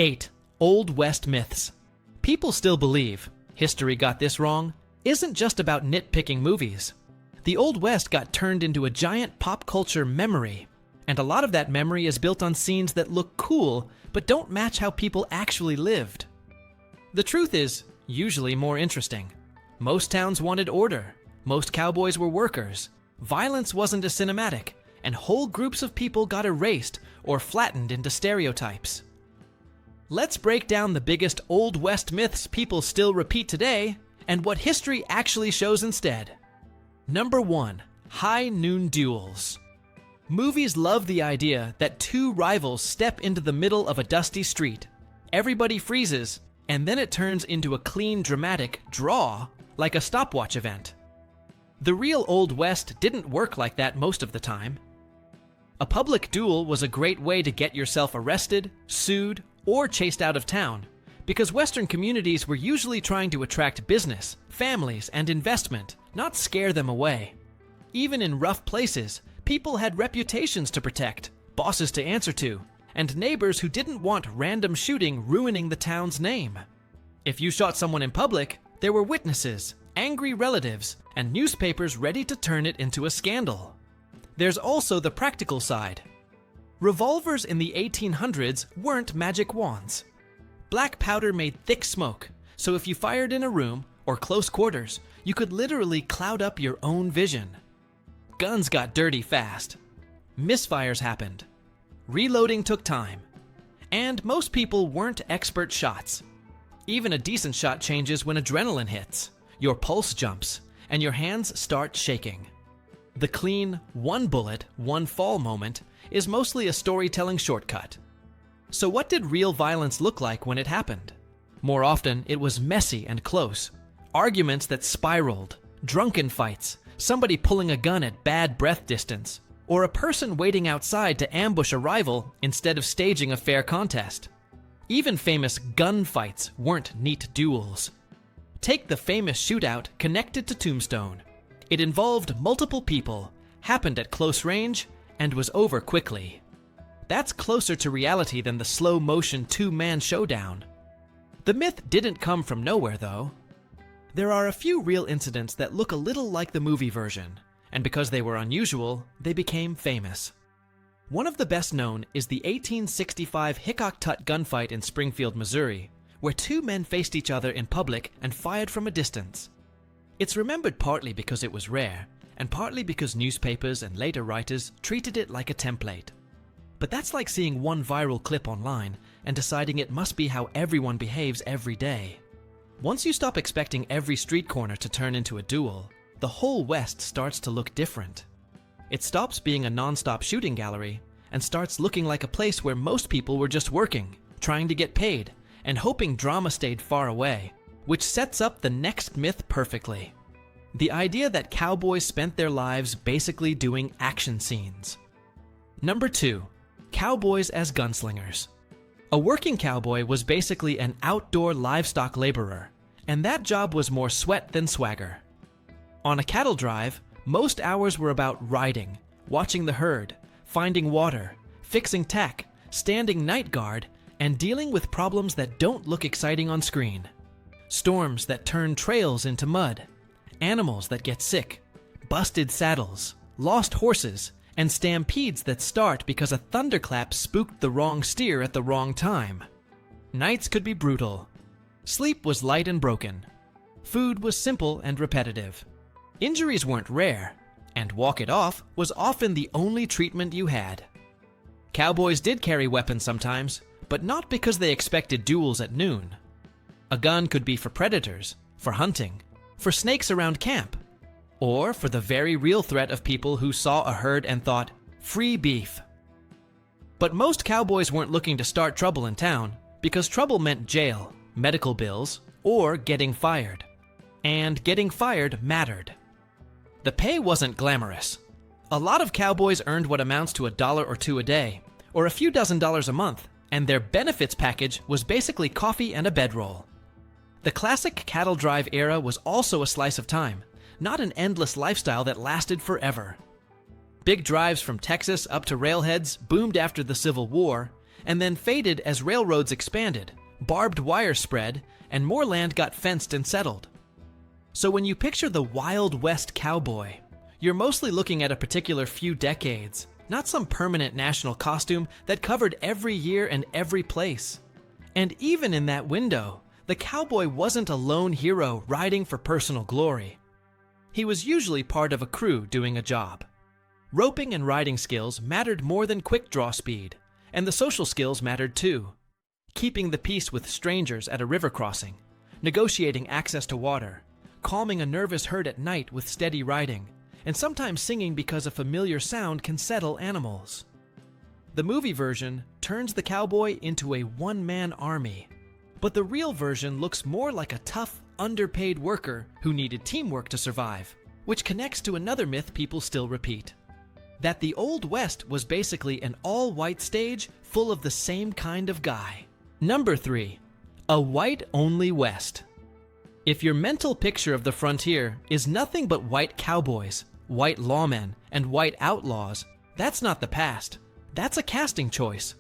8. Old West myths. People still believe history got this wrong isn't just about nitpicking movies. The Old West got turned into a giant pop culture memory, and a lot of that memory is built on scenes that look cool but don't match how people actually lived. The truth is usually more interesting. Most towns wanted order, most cowboys were workers, violence wasn't as cinematic, and whole groups of people got erased or flattened into stereotypes. Let's break down the biggest Old West myths people still repeat today and what history actually shows instead. Number 1. High noon duels. Movies love the idea that two rivals step into the middle of a dusty street, everybody freezes, and then it turns into a clean, dramatic draw like a stopwatch event. The real Old West didn't work like that most of the time. A public duel was a great way to get yourself arrested, sued, or chased out of town, because Western communities were usually trying to attract business, families, and investment, not scare them away. Even in rough places, people had reputations to protect, bosses to answer to, and neighbors who didn't want random shooting ruining the town's name. If you shot someone in public, there were witnesses, angry relatives, and newspapers ready to turn it into a scandal. There's also the practical side. Revolvers in the 1800s weren't magic wands. Black powder made thick smoke, so if you fired in a room or close quarters, you could literally cloud up your own vision. Guns got dirty fast. Misfires happened. Reloading took time. And most people weren't expert shots. Even a decent shot changes when adrenaline hits, your pulse jumps, and your hands start shaking. The clean, one bullet, one fall moment is mostly a storytelling shortcut. So what did real violence look like when it happened? More often, it was messy and close. Arguments that spiraled, drunken fights, somebody pulling a gun at bad breath distance, or a person waiting outside to ambush a rival instead of staging a fair contest. Even famous gunfights weren't neat duels. Take the famous shootout connected to Tombstone. It involved multiple people, happened at close range, and was over quickly. That's closer to reality than the slow-motion two-man showdown. The myth didn't come from nowhere, though. There are a few real incidents that look a little like the movie version, and because they were unusual, they became famous. One of the best known is the 1865 Hickok-Tut gunfight in Springfield, Missouri, where two men faced each other in public and fired from a distance. It's remembered partly because it was rare, and partly because newspapers and later writers treated it like a template. But that's like seeing one viral clip online and deciding it must be how everyone behaves every day. Once you stop expecting every street corner to turn into a duel, the whole West starts to look different. It stops being a nonstop shooting gallery and starts looking like a place where most people were just working, trying to get paid, and hoping drama stayed far away, which sets up the next myth perfectly. The idea that cowboys spent their lives basically doing action scenes. Number 2. Cowboys as gunslingers. A working cowboy was basically an outdoor livestock laborer, and that job was more sweat than swagger. On a cattle drive, most hours were about riding, watching the herd, finding water, fixing tack, standing night guard, and dealing with problems that don't look exciting on screen. Storms that turn trails into mud, animals that get sick, busted saddles, lost horses, and stampedes that start because a thunderclap spooked the wrong steer at the wrong time. Nights could be brutal. Sleep was light and broken. Food was simple and repetitive. Injuries weren't rare, and walk it off was often the only treatment you had. Cowboys did carry weapons sometimes, but not because they expected duels at noon. A gun could be for predators, for hunting, for snakes around camp, or for the very real threat of people who saw a herd and thought, free beef. But most cowboys weren't looking to start trouble in town, because trouble meant jail, medical bills, or getting fired. And getting fired mattered. The pay wasn't glamorous. A lot of cowboys earned what amounts to $1 or $2 a day, or a few dozen dollars a month, and their benefits package was basically coffee and a bedroll. The classic cattle drive era was also a slice of time, not an endless lifestyle that lasted forever. Big drives from Texas up to railheads boomed after the Civil War, and then faded as railroads expanded, barbed wire spread, and more land got fenced and settled. So when you picture the Wild West cowboy, you're mostly looking at a particular few decades, not some permanent national costume that covered every year and every place. And even in that window, the cowboy wasn't a lone hero riding for personal glory. He was usually part of a crew doing a job. Roping and riding skills mattered more than quick draw speed, and the social skills mattered too. Keeping the peace with strangers at a river crossing, negotiating access to water, calming a nervous herd at night with steady riding, and sometimes singing because a familiar sound can settle animals. The movie version turns the cowboy into a one-man army, but the real version looks more like a tough, underpaid worker who needed teamwork to survive, which connects to another myth people still repeat: that the Old West was basically an all-white stage full of the same kind of guy. Number 3. A white-only West. If your mental picture of the frontier is nothing but white cowboys, white lawmen, and white outlaws, that's not the past. That's a casting choice.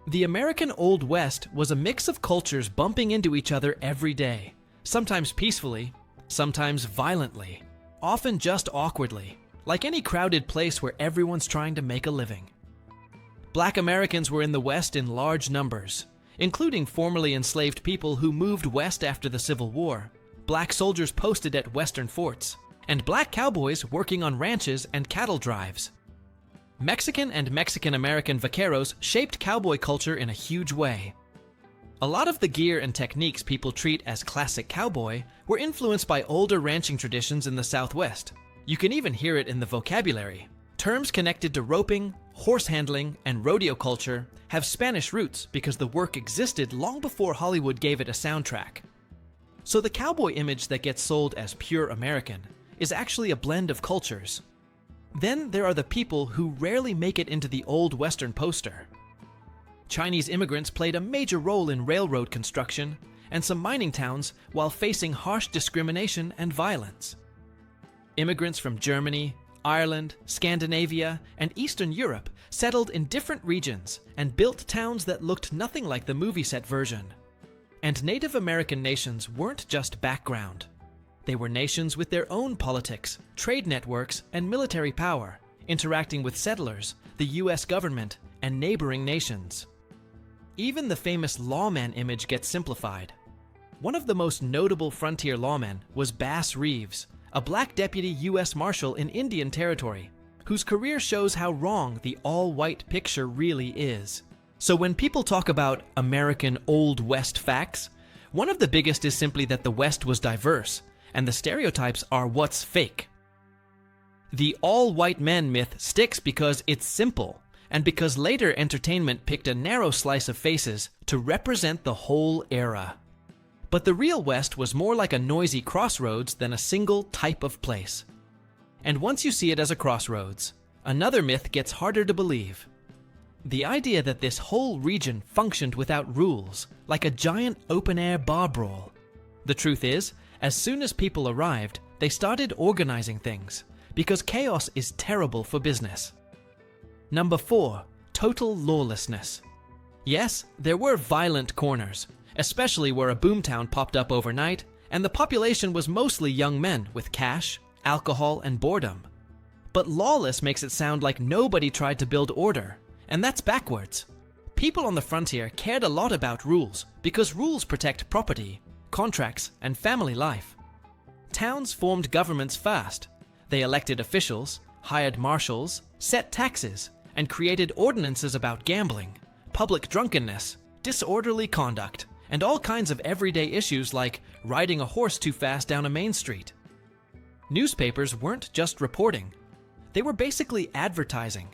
The American Old West was a mix of cultures bumping into each other every day, sometimes peacefully, sometimes violently, often just awkwardly, like any crowded place where everyone's trying to make a living. Black Americans were in the West in large numbers, including formerly enslaved people who moved west after the Civil War, black soldiers posted at western forts, and black cowboys working on ranches and cattle drives. Mexican and Mexican-American vaqueros shaped cowboy culture in a huge way. A lot of the gear and techniques people treat as classic cowboy were influenced by older ranching traditions in the Southwest. You can even hear it in the vocabulary. Terms connected to roping, horse handling, and rodeo culture have Spanish roots because the work existed long before Hollywood gave it a soundtrack. So the cowboy image that gets sold as pure American is actually a blend of cultures. Then there are the people who rarely make it into the old Western poster. Chinese immigrants played a major role in railroad construction and some mining towns while facing harsh discrimination and violence. Immigrants from Germany, Ireland, Scandinavia, and Eastern Europe settled in different regions and built towns that looked nothing like the movie set version. And Native American nations weren't just background. They were nations with their own politics, trade networks, and military power, interacting with settlers, the US government, and neighboring nations. Even the famous lawman image gets simplified. One of the most notable frontier lawmen was Bass Reeves, a black deputy US Marshal in Indian Territory, whose career shows how wrong the all-white picture really is. So when people talk about American Old West facts, one of the biggest is simply that the West was diverse, and the stereotypes are what's fake. The all-white men myth sticks because it's simple, and because later entertainment picked a narrow slice of faces to represent the whole era. But the real West was more like a noisy crossroads than a single type of place. And once you see it as a crossroads, another myth gets harder to believe. The idea that this whole region functioned without rules, like a giant open-air bar brawl. The truth is, as soon as people arrived, they started organizing things, because chaos is terrible for business. Number 4. Total lawlessness. Yes, there were violent corners, especially where a boomtown popped up overnight, and the population was mostly young men with cash, alcohol, and boredom. But lawless makes it sound like nobody tried to build order, and that's backwards. People on the frontier cared a lot about rules, because rules protect property, contracts, and family life. Towns formed governments fast. They elected officials, hired marshals, set taxes, and created ordinances about gambling, public drunkenness, disorderly conduct, and all kinds of everyday issues like riding a horse too fast down a main street. Newspapers weren't just reporting. They were basically advertising.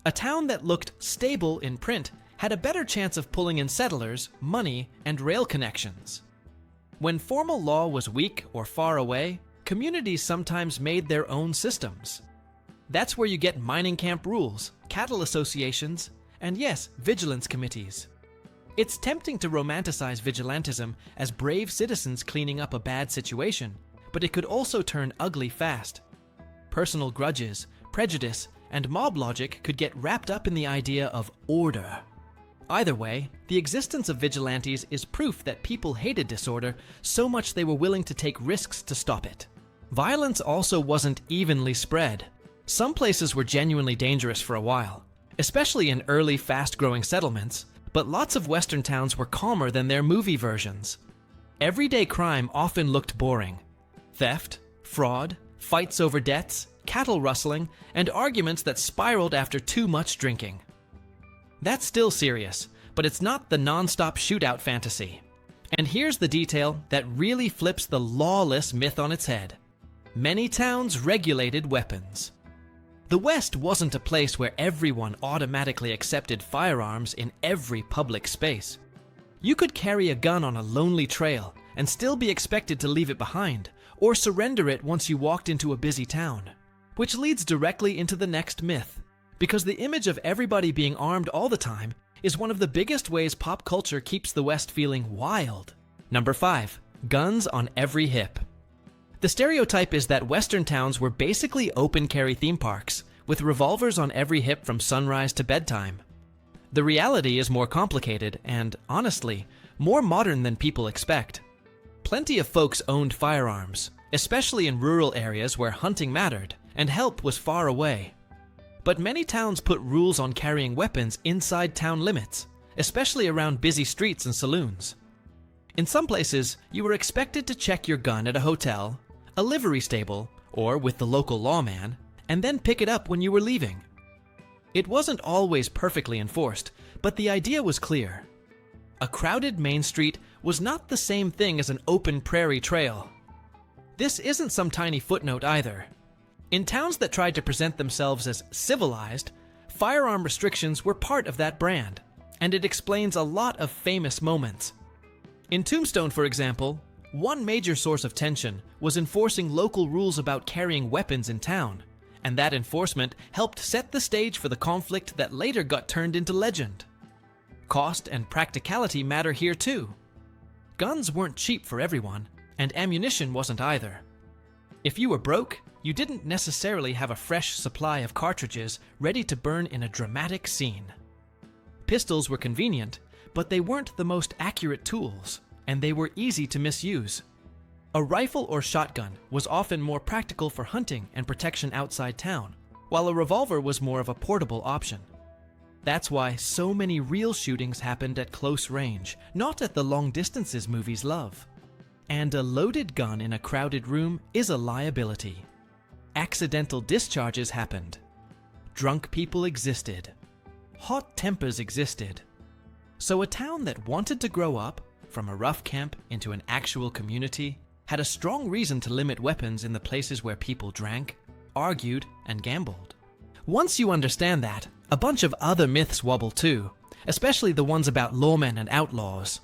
A town that looked stable in print had a better chance of pulling in settlers, money, and rail connections. When formal law was weak or far away, communities sometimes made their own systems. That's where you get mining camp rules, cattle associations, and yes, vigilance committees. It's tempting to romanticize vigilantism as brave citizens cleaning up a bad situation, but it could also turn ugly fast. Personal grudges, prejudice, and mob logic could get wrapped up in the idea of order. Either way, the existence of vigilantes is proof that people hated disorder so much they were willing to take risks to stop it. Violence also wasn't evenly spread. Some places were genuinely dangerous for a while, especially in early, fast-growing settlements, but lots of Western towns were calmer than their movie versions. Everyday crime often looked boring. Theft, fraud, fights over debts, cattle rustling, and arguments that spiraled after too much drinking. That's still serious, but it's not the nonstop shootout fantasy. And here's the detail that really flips the lawless myth on its head. Many towns regulated weapons. The West wasn't a place where everyone automatically accepted firearms in every public space. You could carry a gun on a lonely trail and still be expected to leave it behind, or surrender it once you walked into a busy town. Which leads directly into the next myth, because the image of everybody being armed all the time is one of the biggest ways pop culture keeps the West feeling wild. Number 5. Guns on every hip. The stereotype is that Western towns were basically open-carry theme parks, with revolvers on every hip from sunrise to bedtime. The reality is more complicated and, honestly, more modern than people expect. Plenty of folks owned firearms, especially in rural areas where hunting mattered and help was far away. But many towns put rules on carrying weapons inside town limits, especially around busy streets and saloons. In some places, you were expected to check your gun at a hotel, a livery stable, or with the local lawman, and then pick it up when you were leaving. It wasn't always perfectly enforced, but the idea was clear. A crowded main street was not the same thing as an open prairie trail. This isn't some tiny footnote either. In towns that tried to present themselves as civilized, firearm restrictions were part of that brand, and it explains a lot of famous moments. In Tombstone, for example, one major source of tension was enforcing local rules about carrying weapons in town, and that enforcement helped set the stage for the conflict that later got turned into legend. Cost and practicality matter here too. Guns weren't cheap for everyone, and ammunition wasn't either. If you were broke, you didn't necessarily have a fresh supply of cartridges ready to burn in a dramatic scene. Pistols were convenient, but they weren't the most accurate tools, and they were easy to misuse. A rifle or shotgun was often more practical for hunting and protection outside town, while a revolver was more of a portable option. That's why so many real shootings happened at close range, not at the long distances movies love. And a loaded gun in a crowded room is a liability. Accidental discharges happened. Drunk people existed. Hot tempers existed. So a town that wanted to grow up, from a rough camp into an actual community, had a strong reason to limit weapons in the places where people drank, argued, and gambled. Once you understand that, a bunch of other myths wobble too, especially the ones about lawmen and outlaws.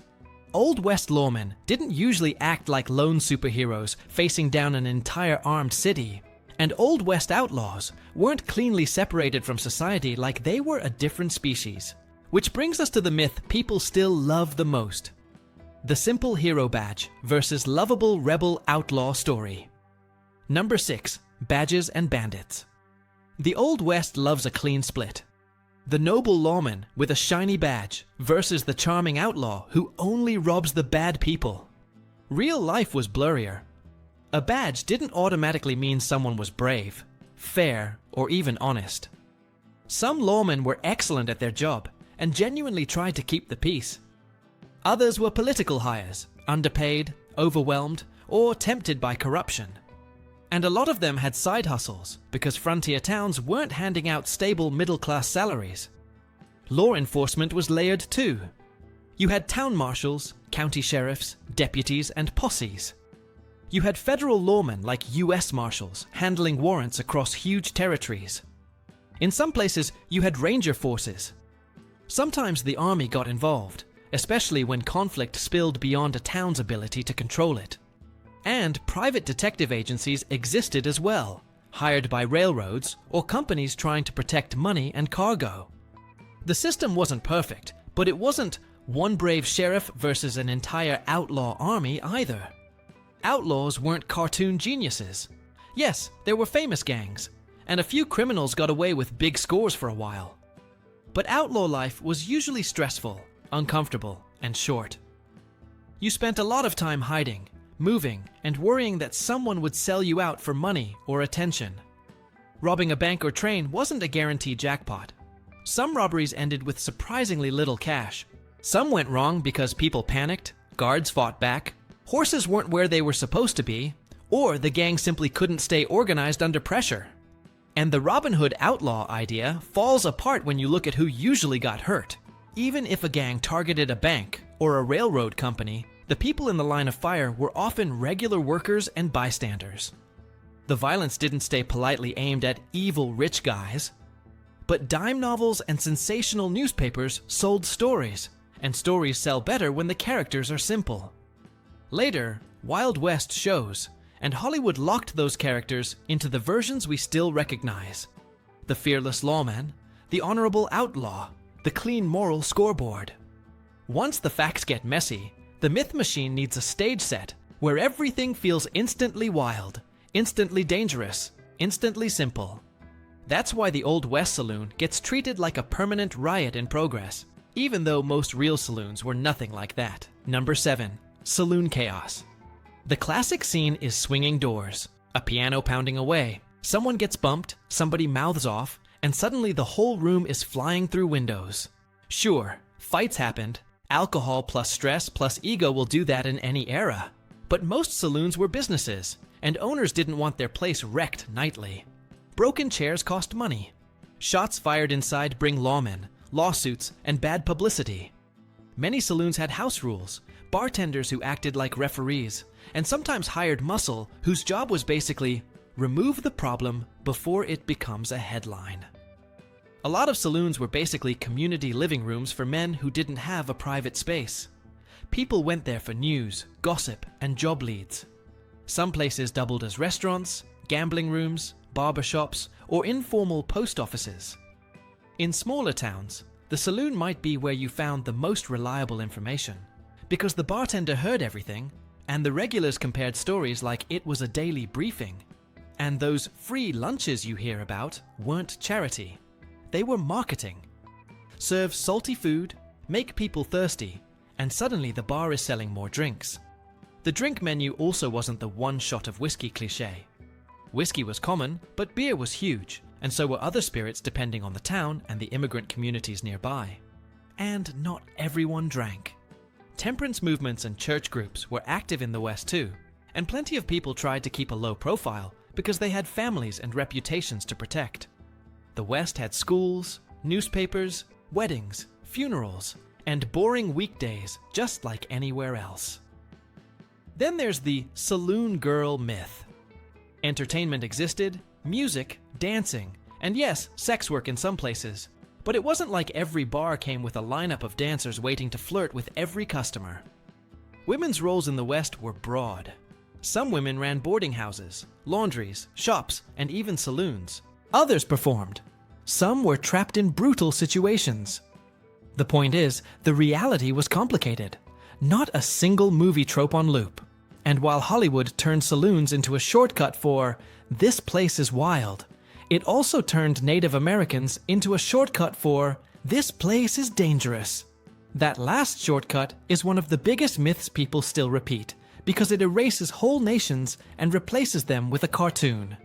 Old West lawmen didn't usually act like lone superheroes facing down an entire armed city, and Old West outlaws weren't cleanly separated from society like they were a different species. Which brings us to the myth people still love the most. The simple hero badge versus lovable rebel outlaw story. Number 6. Badges and bandits. The Old West loves a clean split. The noble lawman with a shiny badge versus the charming outlaw who only robs the bad people. Real life was blurrier. A badge didn't automatically mean someone was brave, fair, or even honest. Some lawmen were excellent at their job and genuinely tried to keep the peace. Others were political hires, underpaid, overwhelmed, or tempted by corruption. And a lot of them had side hustles because frontier towns weren't handing out stable middle-class salaries. Law enforcement was layered too. You had town marshals, county sheriffs, deputies, and posses. You had federal lawmen like US marshals handling warrants across huge territories. In some places, you had ranger forces. Sometimes the army got involved, especially when conflict spilled beyond a town's ability to control it. And private detective agencies existed as well, hired by railroads or companies trying to protect money and cargo. The system wasn't perfect, but it wasn't one brave sheriff versus an entire outlaw army either. Outlaws weren't cartoon geniuses. Yes, there were famous gangs, and a few criminals got away with big scores for a while. But outlaw life was usually stressful, uncomfortable, and short. You spent a lot of time hiding, moving, and worrying that someone would sell you out for money or attention. Robbing a bank or train wasn't a guaranteed jackpot. Some robberies ended with surprisingly little cash. Some went wrong because people panicked, guards fought back, horses weren't where they were supposed to be, or the gang simply couldn't stay organized under pressure. And the Robin Hood outlaw idea falls apart when you look at who usually got hurt. Even if a gang targeted a bank or a railroad company, the people in the line of fire were often regular workers and bystanders. The violence didn't stay politely aimed at evil rich guys. But dime novels and sensational newspapers sold stories, and stories sell better when the characters are simple. Later, Wild West shows, and Hollywood locked those characters into the versions we still recognize. The fearless lawman, the honorable outlaw, the clean moral scoreboard. Once the facts get messy, the myth machine needs a stage set where everything feels instantly wild, instantly dangerous, instantly simple. That's why the Old West saloon gets treated like a permanent riot in progress, even though most real saloons were nothing like that. Number 7. Saloon chaos. The classic scene is swinging doors, a piano pounding away, someone gets bumped, somebody mouths off, and suddenly the whole room is flying through windows. Sure, fights happened. Alcohol plus stress plus ego will do that in any era. But most saloons were businesses, and owners didn't want their place wrecked nightly. Broken chairs cost money. Shots fired inside bring lawmen, lawsuits, and bad publicity. Many saloons had house rules, bartenders who acted like referees, and sometimes hired muscle whose job was basically remove the problem before it becomes a headline. A lot of saloons were basically community living rooms for men who didn't have a private space. People went there for news, gossip, and job leads. Some places doubled as restaurants, gambling rooms, barbershops, or informal post offices. In smaller towns, the saloon might be where you found the most reliable information, because the bartender heard everything, and the regulars compared stories like it was a daily briefing. And those free lunches you hear about weren't charity. They were marketing. Serve salty food, make people thirsty, and suddenly the bar is selling more drinks. The drink menu also wasn't the one shot of whiskey cliché. Whiskey was common, but beer was huge, and so were other spirits depending on the town and the immigrant communities nearby. And not everyone drank. Temperance movements and church groups were active in the West too, and plenty of people tried to keep a low profile because they had families and reputations to protect. The West had schools, newspapers, weddings, funerals, and boring weekdays just like anywhere else. Then there's the saloon girl myth. Entertainment existed, music, dancing, and yes, sex work in some places. But it wasn't like every bar came with a lineup of dancers waiting to flirt with every customer. Women's roles in the West were broad. Some women ran boarding houses, laundries, shops, and even saloons. Others performed. Some were trapped in brutal situations. The point is, the reality was complicated. Not a single movie trope on loop. And while Hollywood turned saloons into a shortcut for, "This place is wild," it also turned Native Americans into a shortcut for, "This place is dangerous." That last shortcut is one of the biggest myths people still repeat, because it erases whole nations and replaces them with a cartoon.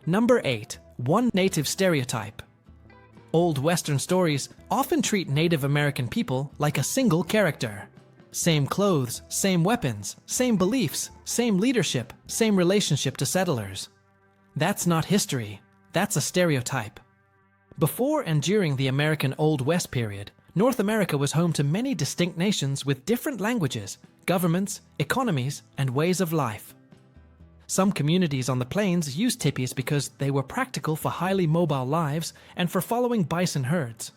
Number 8. One native stereotype. Old Western stories often treat Native American people like a single character. Same clothes, same weapons, same beliefs, same leadership, same relationship to settlers. That's not history. That's a stereotype. Before and during the American Old West period, North America was home to many distinct nations with different languages, governments, economies, and ways of life. Some communities on the plains used tipis because they were practical for highly mobile lives and for following bison herds.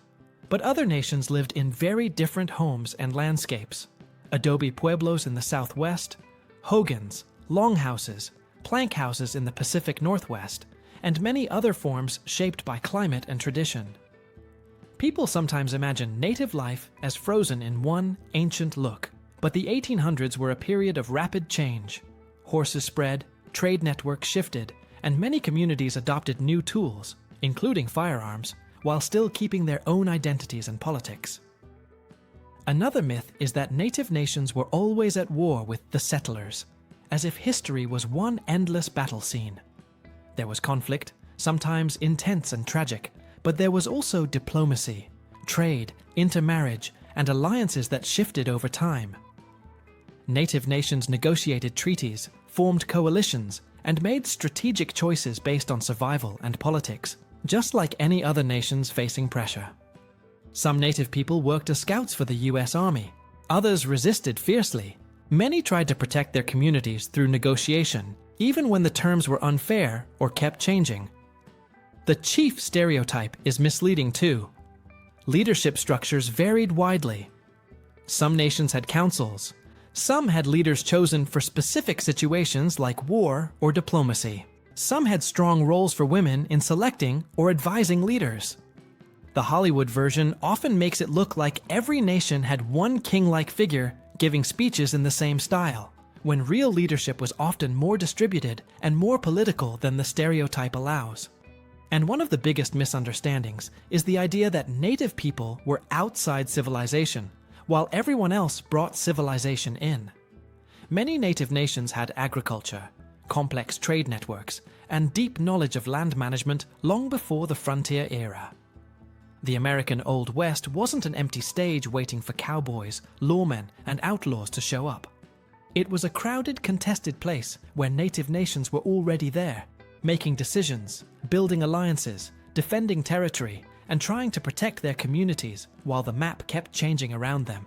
But other nations lived in very different homes and landscapes. Adobe pueblos in the Southwest, hogans, longhouses, plank houses in the Pacific Northwest, and many other forms shaped by climate and tradition. People sometimes imagine native life as frozen in one ancient look, but the 1800s were a period of rapid change. Horses spread, trade networks shifted, and many communities adopted new tools, including firearms, while still keeping their own identities and politics. Another myth is that native nations were always at war with the settlers, as if history was one endless battle scene. There was conflict, sometimes intense and tragic, but there was also diplomacy, trade, intermarriage, and alliances that shifted over time. Native nations negotiated treaties, formed coalitions, and made strategic choices based on survival and politics, just like any other nations facing pressure. Some native people worked as scouts for the US Army. Others resisted fiercely. Many tried to protect their communities through negotiation, even when the terms were unfair or kept changing. The chief stereotype is misleading too. Leadership structures varied widely. Some nations had councils. Some had leaders chosen for specific situations like war or diplomacy. Some had strong roles for women in selecting or advising leaders. The Hollywood version often makes it look like every nation had one king-like figure giving speeches in the same style, when real leadership was often more distributed and more political than the stereotype allows. And one of the biggest misunderstandings is the idea that native people were outside civilization, while everyone else brought civilization in. Many native nations had agriculture, complex trade networks, and deep knowledge of land management long before the frontier era. The American Old West wasn't an empty stage waiting for cowboys, lawmen, and outlaws to show up. It was a crowded, contested place where native nations were already there, making decisions, building alliances, defending territory, and trying to protect their communities while the map kept changing around them.